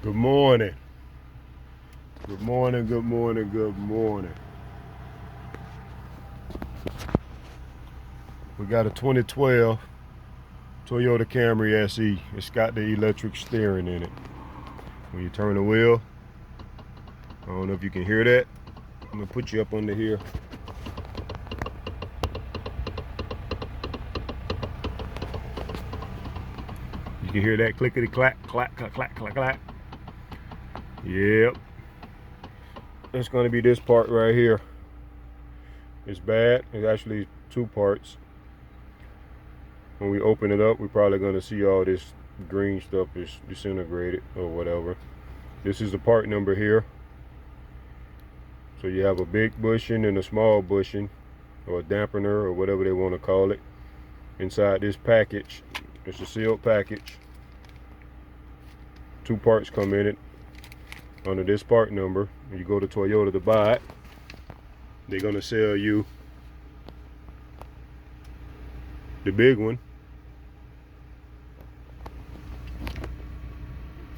Good morning. Good morning, good morning, good morning. We got a 2012 Toyota Camry SE. It's got the electric steering in it. When you turn the wheel, I don't know if you can hear that. I'm gonna put you up under here. You can hear that clickety clack, clack, clack, clack, clack, clack. Yep. It's gonna be this part right here. It's bad. It's actually two parts. When we open it up, we're probably gonna see all this green stuff is disintegrated or whatever. This is the part number here. So you have a big bushing and a small bushing, or a dampener, or whatever they want to call it. Inside this package, it's a sealed package. Two parts come in it under this part number. When you go to Toyota to buy it, they're gonna sell you the big one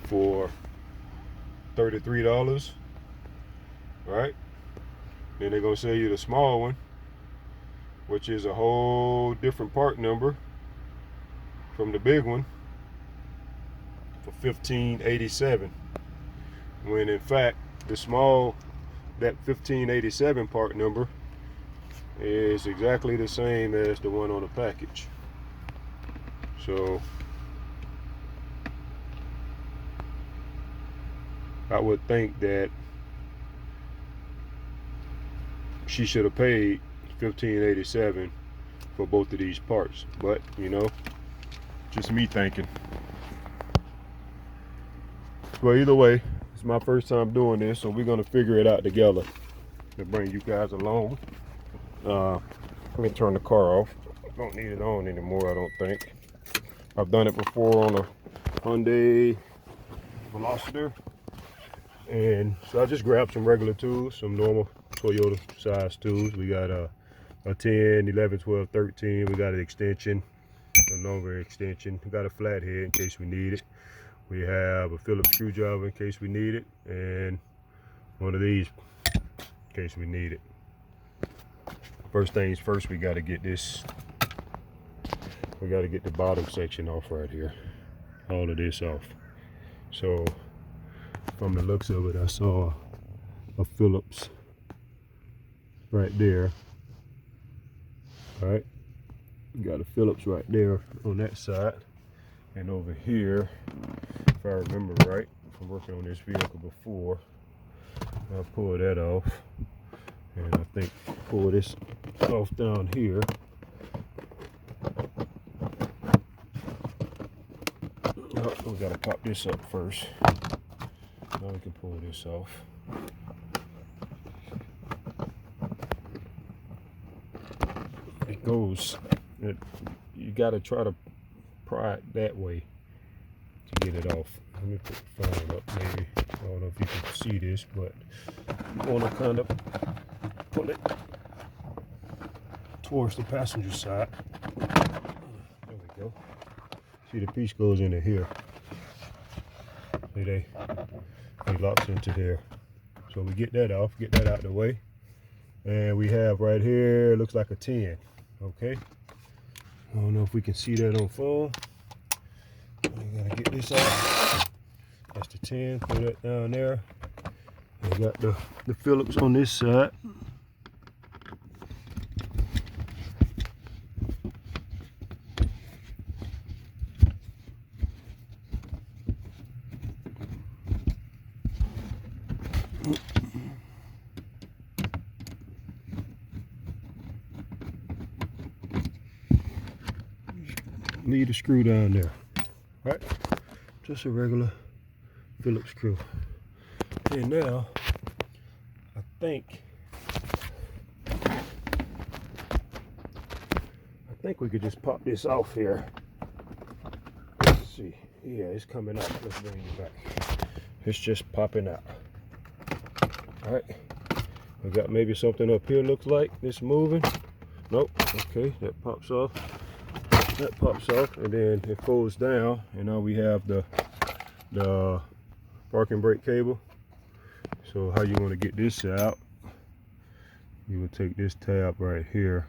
for $33, right? Then they're gonna sell you the small one, which is a whole different part number from the big one, for $15.87. When in fact the small, that $15.87 part number is exactly the same as the one on the package. So I would think that she should have paid $15.87 for both of these parts, but you know, just me thinking. Well, either way, it's my first time doing this, so we're gonna figure it out together to bring you guys along. Let me turn the car off. Don't need it on anymore, I don't think. I've done it before on a Hyundai Velociter, and so I just grabbed some regular tools, some normal Toyota size tools. We got a 10, 11, 12, 13. We got an extension, a longer extension. We got a flathead in case we need it. We have a Phillips screwdriver in case we need it, and one of these in case we need it. First things first, we got to get this. We got to get the bottom section off right here. All of this off. So from the looks of it, I saw a Phillips right there. All right, we got a Phillips right there on that side, and over here, if I remember right from working on this vehicle before, I'll pull that off, and I think pull this off down here. Oh, we gotta pop this up first. Now we can pull this off. It goes, you gotta try to pry it that way to get it off. Let me put the phone up maybe. I don't know if you can see this, but you wanna kind of pull it towards the passenger side. There we go. See, the piece goes into here. See, they locks into here. So we get that off, get that out of the way. And we have right here, looks like a 10, okay? I don't know if we can see that on phone. We gotta get this out. That's the 10, put that down there. We got the Phillips on this side. Leave the screw down there, right? Just a regular Phillips screw. And now, I think we could just pop this off here. Let's see. Yeah, it's coming out. Let's bring it back. It's just popping out. All right. We got maybe something up here. Looks like it's moving. Nope. Okay, that pops off. That pops off, and then it folds down, and now we have the parking brake cable. So how you want to get this out, you will take this tab right here,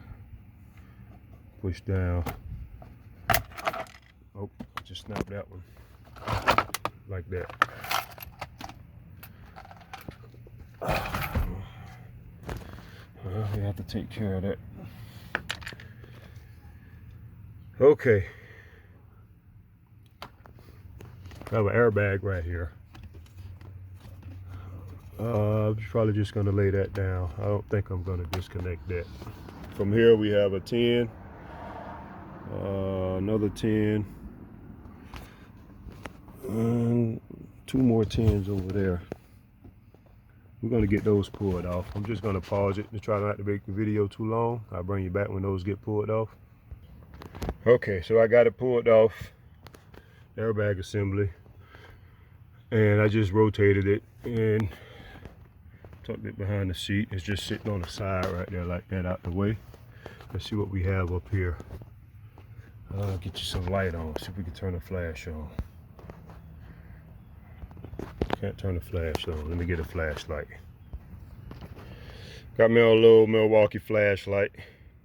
push down. Oh, just snap that one like that. Well, we have to take care of that. Okay. I have an airbag right here. I'm probably just gonna lay that down. I don't think I'm gonna disconnect that. From here we have a 10, another 10, and 2 more 10s over there. We're gonna get those pulled off. I'm just gonna pause it to try not to make the video too long. I'll bring you back when those get pulled off. Okay, so I got it pulled off, airbag assembly, and I just rotated it and tucked it behind the seat. It's just sitting on the side right there like that, out the way. Let's see what we have up here. Get you some light on, see if we can turn the flash on. Can't turn the flash on. Let me get a flashlight. Got me a little Milwaukee flashlight.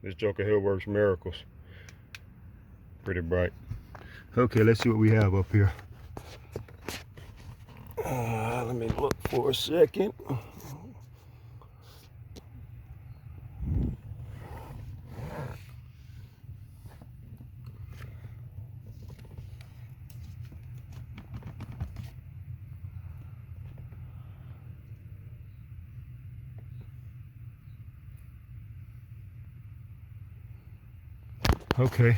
This joker here works miracles. Pretty bright. Okay, let's see what we have up here. Let me look for a second. Okay,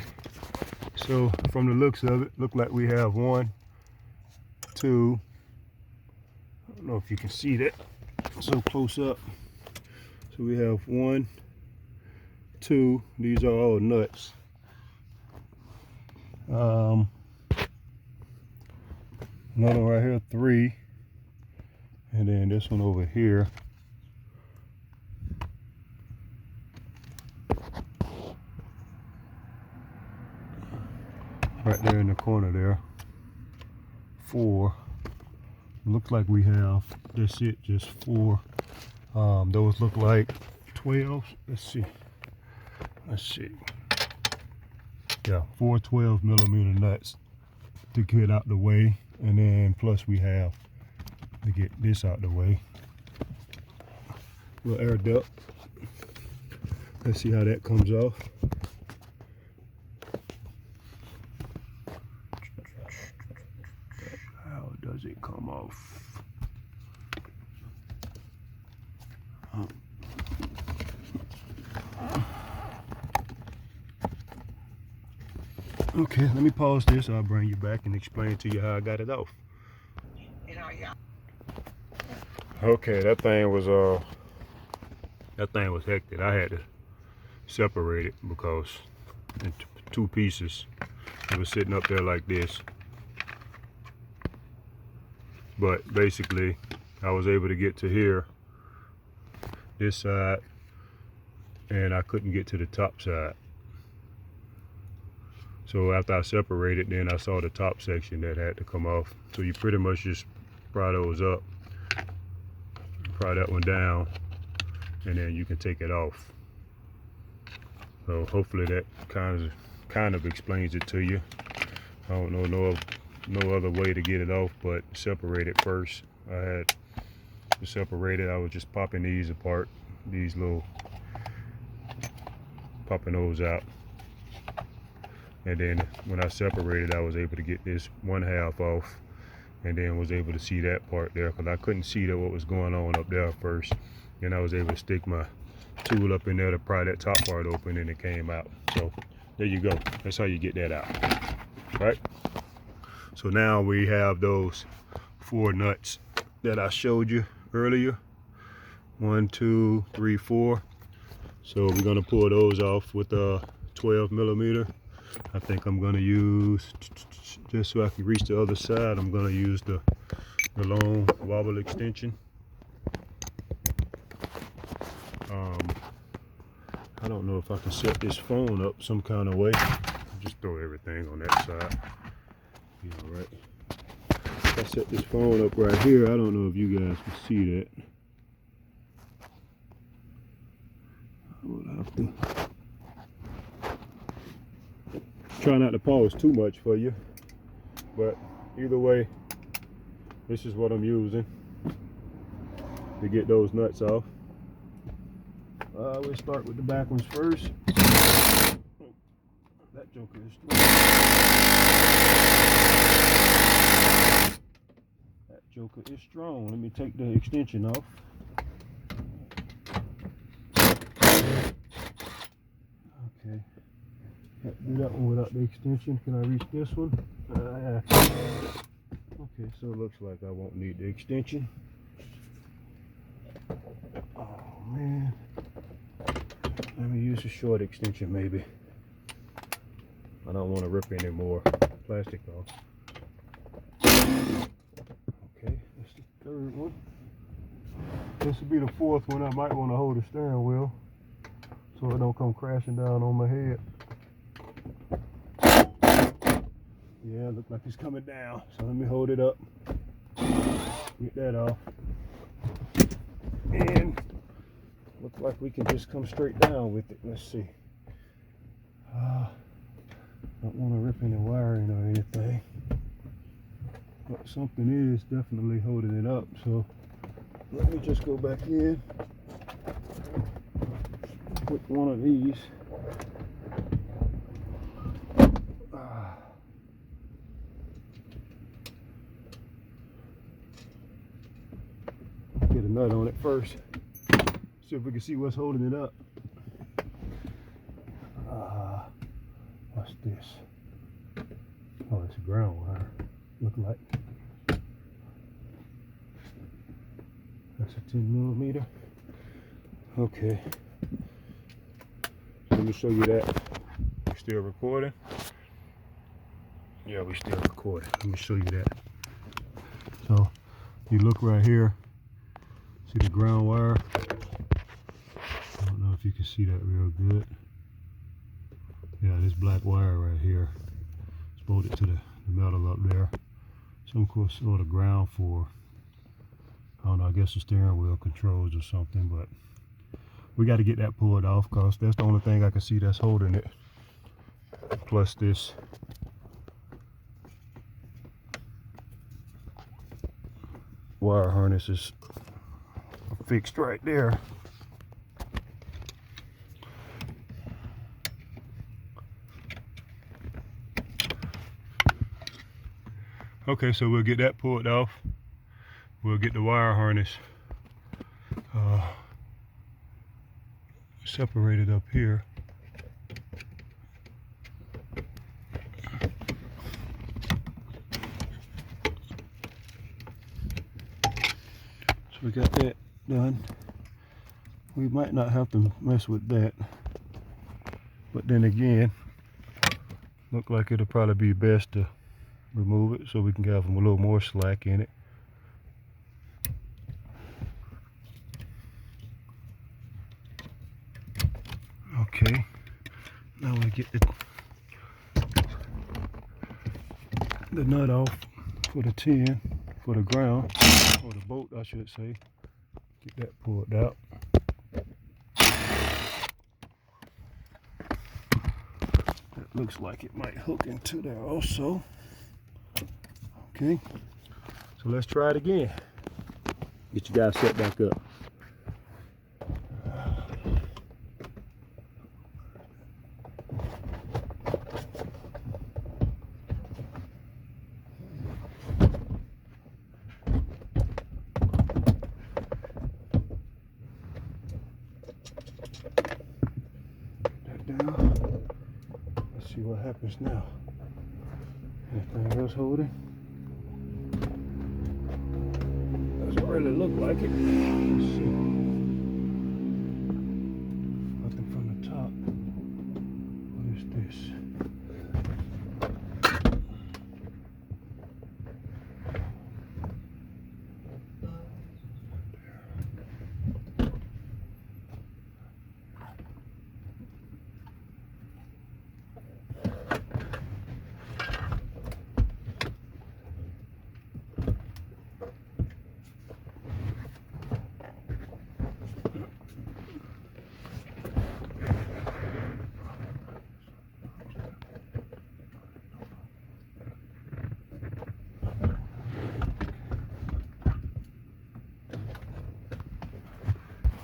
so from the looks of it, look like we have 1, 2, I don't know if you can see that so close up. So we have 1, 2, these are all nuts. Another one right here, 3, and then this one over here. Right there in the corner there, 4. Looks like we have, that's it, just 4. Those look like 12s. Let's see. Yeah, 4 12mm nuts to get out the way, and then plus we have to get this out the way. Little air duct. Let's see how that comes off. How does it come off? Okay, let me pause this. I'll bring you back and explain to you how I got it off. Okay, that thing was hectic. I had to separate it because in 2 pieces. It was sitting up there like this. But basically, I was able to get to here, this side, and I couldn't get to the top side. So after I separated, then I saw the top section that had to come off. So you pretty much just pry those up, pry that one down, and then you can take it off. So hopefully that kind of explains it to you. I don't know no other way to get it off but separate it first. I had to separate it. I was just popping these apart, these little, popping those out. And then when I separated, I was able to get this 1/2 off, and then was able to see that part there because I couldn't see what was going on up there first. And I was able to stick my tool up in there to pry that top part open, and it came out. So there you go. That's how you get that out, right? So now we have those 4 nuts that I showed you earlier. 1, 2, 3, 4. So we're gonna pull those off with a 12mm. I think I'm gonna use, just so I can reach the other side, I'm gonna use the long wobble extension. I don't know if I can set this phone up some kind of way. Just throw everything on that side. Be all right. I set this phone up right here. I don't know if you guys can see that. I would have to try not to pause too much for you, but either way, this is what I'm using to get those nuts off. We'll start with the back ones first. That joker is strong. That joker is strong. Let me take the extension off. Okay. Have to do that one without the extension. Can I reach this one? Okay, so it looks like I won't need the extension. Oh man. Let me use a short extension maybe. I don't want to rip any more plastic off. Okay, that's the third one. This will be the fourth one. I might want to hold the steering wheel so it don't come crashing down on my head. Yeah, look like it's coming down. So let me hold it up. Get that off. And look like we can just come straight down with it. Let's see. Don't want to rip any wiring or anything. But something is definitely holding it up. So let me just go back in with one of these. Get a nut on it first. See if we can see what's holding it up. What's this? Oh, it's a ground wire. Look like. That's a 10mm. Okay. Let me show you that. We still recording? Yeah, we still recording. Let me show you that. So, you look right here. See the ground wire? I don't know if you can see that real good. Yeah, this black wire right here is bolted to the metal up there. Some sort of ground for, I don't know, I guess the steering wheel controls or something, but we got to get that pulled off because that's the only thing I can see that's holding it. Plus this wire harness is fixed right there. Okay, so we'll get that pulled off. We'll get the wire harness separated up here. So we got that done. We might not have to mess with that, but then again, look like it'll probably be best to remove it so we can have a little more slack in it. Okay, now we get the nut off for the 10, for the ground, or the bolt I should say. Get that pulled out. That looks like it might hook into there also. Okay, so let's try it again. Get you guys set back up. That down. Let's see what happens now. Anything else holding? Doesn't really look like it. Let's see. Nothing from the top. What is this?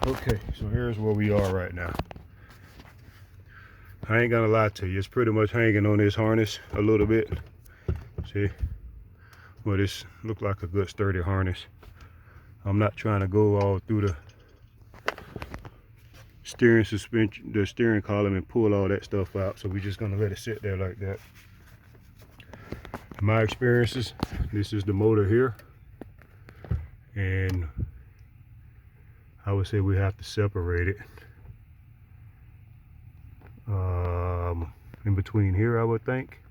Okay, so here's where we are right now. I ain't gonna lie to you, it's pretty much hanging on this harness a little bit. See? Well, this look like a good sturdy harness. I'm not trying to go all through the steering suspension, the steering column, and pull all that stuff out. So we're just gonna let it sit there like that. In my experiences, this is the motor here, and I would say we have to separate it in between here. I would think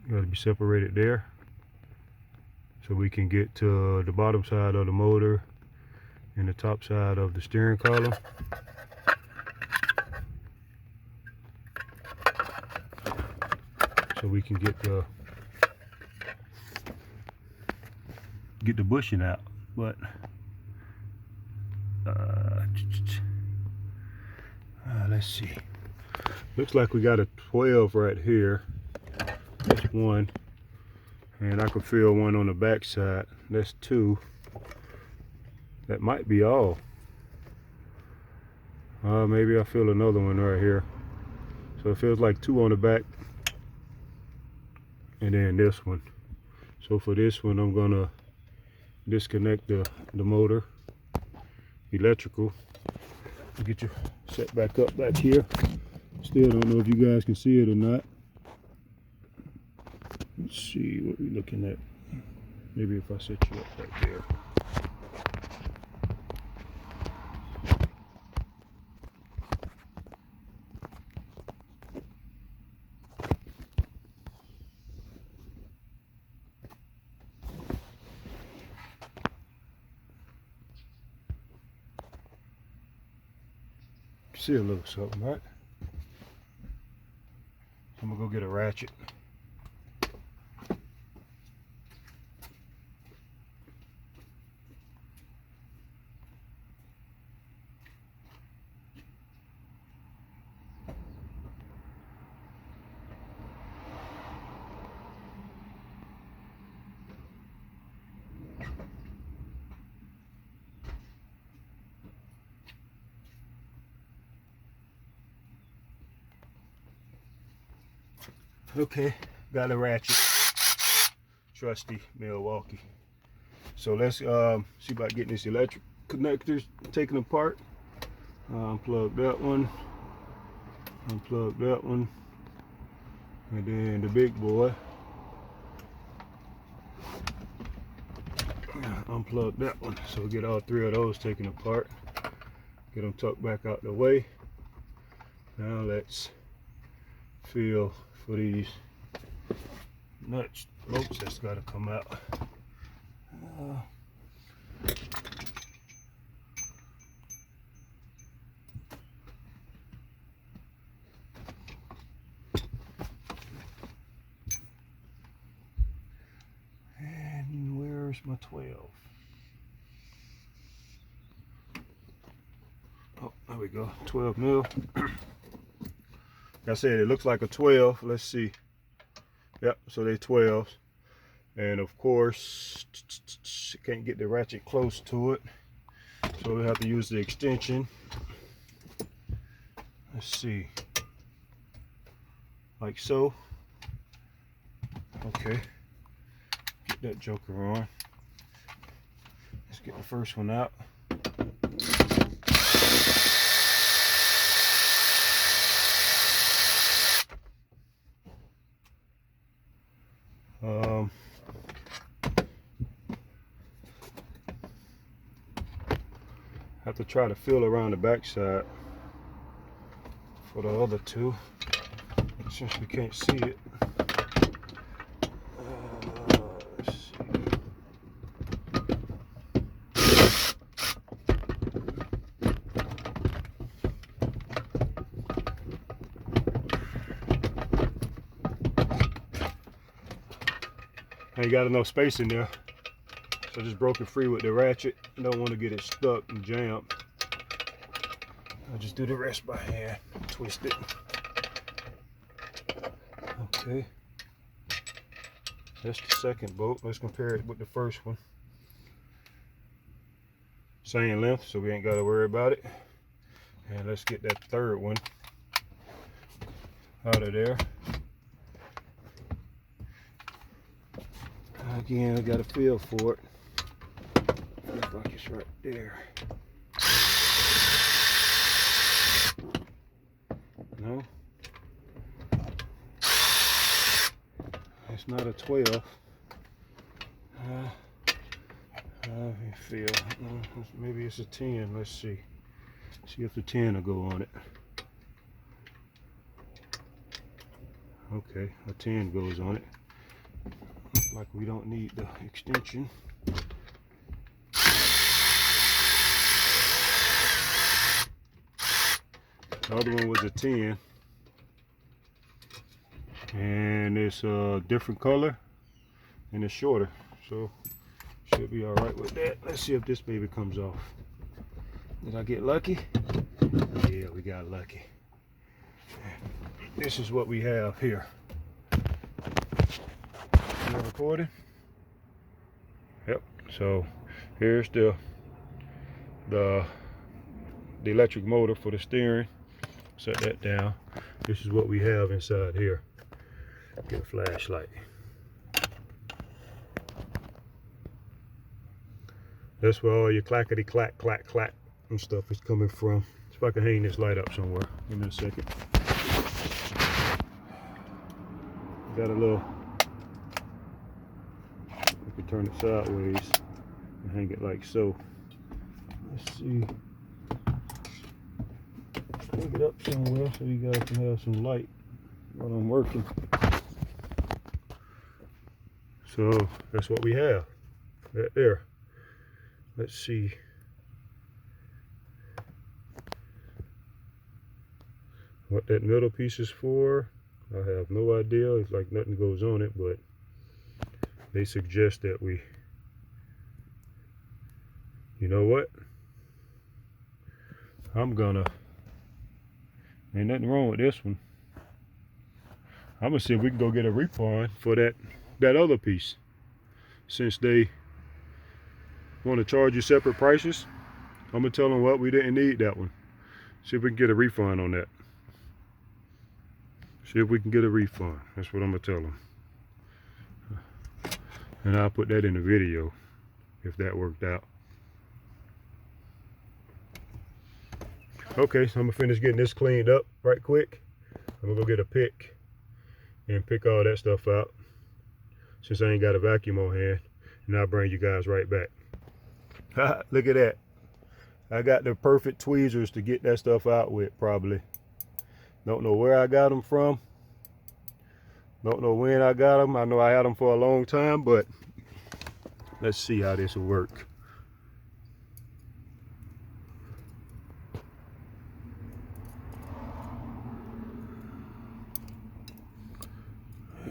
got to be separated there, so we can get to the bottom side of the motor and the top side of the steering column. So we can get the bushing out. But let's see. Looks like we got a 12 right here. That's one. And I can feel one on the back side. That's two. That might be all. Maybe I feel another one right here. So it feels like two on the back. And then this one. So for this one, I'm gonna disconnect the motor, electrical. Get you set back up back here. Still don't know if you guys can see it or not. Let's see what we're looking at. Maybe if I set you up right there. See a little something, right? I'm gonna go get a ratchet. Okay, got a ratchet. Trusty Milwaukee. So let's see about getting this electric connectors taken apart. Unplug that one. Unplug that one. And then the big boy. Unplug that one. So we get all three of those taken apart. Get them tucked back out the way. Now let's feel for these nuts, bolts that's got to come out. And where's my 12? Oh, there we go, 12 mil. Like I said, it looks like a 12. Let's see. Yep, so they're 12s. And of course, can't get the ratchet close to it. So we have to use the extension. Let's see. Like so. Okay. Get that joker on. Let's get the first one out. Have to try to feel around the backside for the other two, since we can't see it. Let's see. Ain't got enough space in there, so I just broke it free with the ratchet. Don't want to get it stuck and jammed. I'll just do the rest by hand, twist it. Okay, that's the second bolt. Let's compare it with the first one. same length, so we ain't got to worry about it. And let's get that third one out of there. Again, I got a feel for it. Looks like it's right there. No, it's not a 12. Let me feel. Maybe it's a 10. Let's see. See if the 10 will go on it. Okay, a 10 goes on it. Looks like we don't need the extension. The other one was a 10. And it's a different color and it's shorter. So should be all right with that. Let's see if this baby comes off. Did I get lucky? Yeah, we got lucky. This is what we have here. You recording? Yep. So here's the electric motor for the steering. Set that down. This is what we have inside here. Get a flashlight. That's where all your clackety clack clack clack and stuff is coming from. See if I can hang this light up somewhere. Give me a second. Got a little, we can turn it sideways and hang it like so. Let's see. Hang it up somewhere so you guys can have some light while I'm working. So that's what we have right there. Let's see. What that middle piece is for, I have no idea. It's like nothing goes on it, but they suggest that we, you know what? Ain't nothing wrong with this one. I'm gonna see if we can go get a refund for that other piece. Since they want to charge you separate prices, I'm gonna tell them what we didn't need that one. See if we can get a refund on that. See if we can get a refund. That's what I'm gonna tell them. And I'll put that in the video if that worked out. Okay, so I'm gonna finish getting this cleaned up right quick. I'm gonna go get a pick and pick all that stuff out since I ain't got a vacuum on hand, and I'll bring you guys right back. Look at that. I got the perfect tweezers to get that stuff out with, probably. Don't know where I got them from. Don't know when I got them. I know I had them for a long time, but let's see how this will work.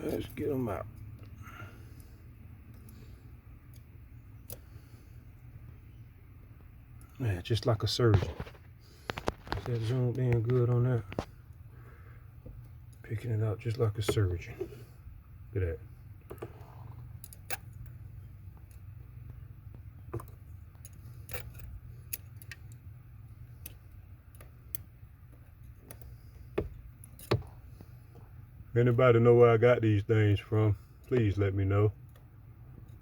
Let's get them out. Man, just like a surgeon. Is that zoomed in good on that? Picking it out just like a surgeon. Look at that. If anybody know where I got these things from, please let me know.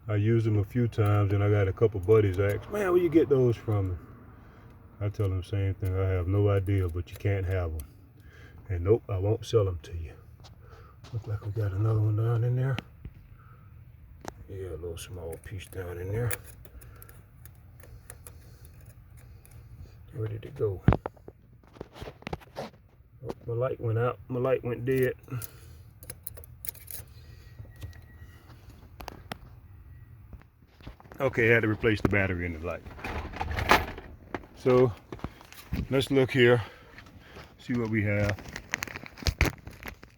I used them a few times and I got a couple buddies ask, man, where you get those from? I tell them the same thing. I have no idea, but you can't have them. And nope, I won't sell them to you. Looks like we got another one down in there. Yeah, a little small piece down in there. Where did it go? Oh, my light went out. My light went dead. Okay, I had to replace the battery in the light. So let's look here, see what we have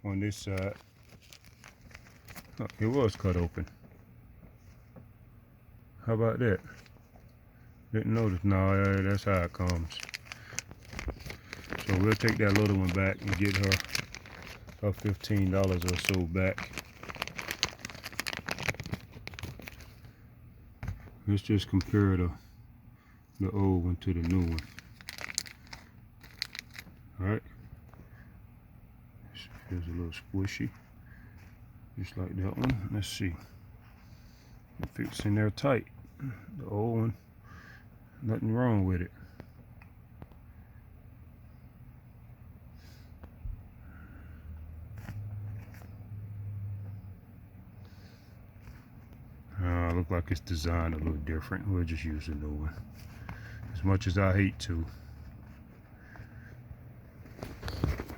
on this side. Oh, it was cut open. How about that? Didn't notice. No, that's how it comes. So we'll take that little one back and get her $15 or so back. Let's just compare the the old one to the new one. Alright. Feels a little squishy. Just like that one. Let's see. It fits in there tight. The old one, nothing wrong with it. Look like it's designed a little different. We'll just use the new one. As much as I hate to,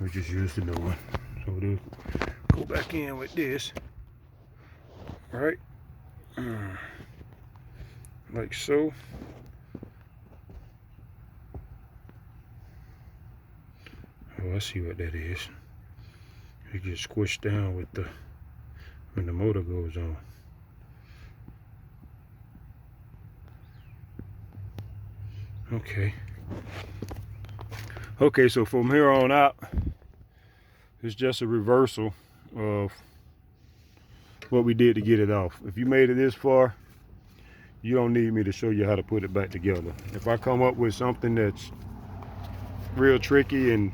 we'll just use the new one. So we'll go back in with this. Right? Like so. Oh, I see what that is. It gets squished down with the when the motor goes on. Okay, so from here on out, it's just a reversal of what we did to get it off. If you made it this far, you don't need me to show you how to put it back together. If I come up with something that's real tricky and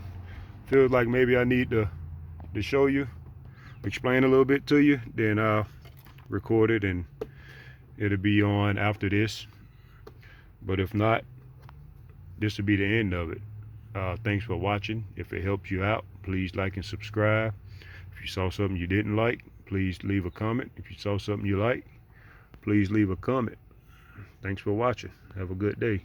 feels like maybe I need to show you, explain a little bit to you, then I'll record it and it'll be on after this. But if not, this will be the end of it. Thanks for watching. If it helps you out, please like and subscribe. If you saw something you didn't like, please leave a comment. If you saw something you like, please leave a comment. Thanks for watching. Have a good day.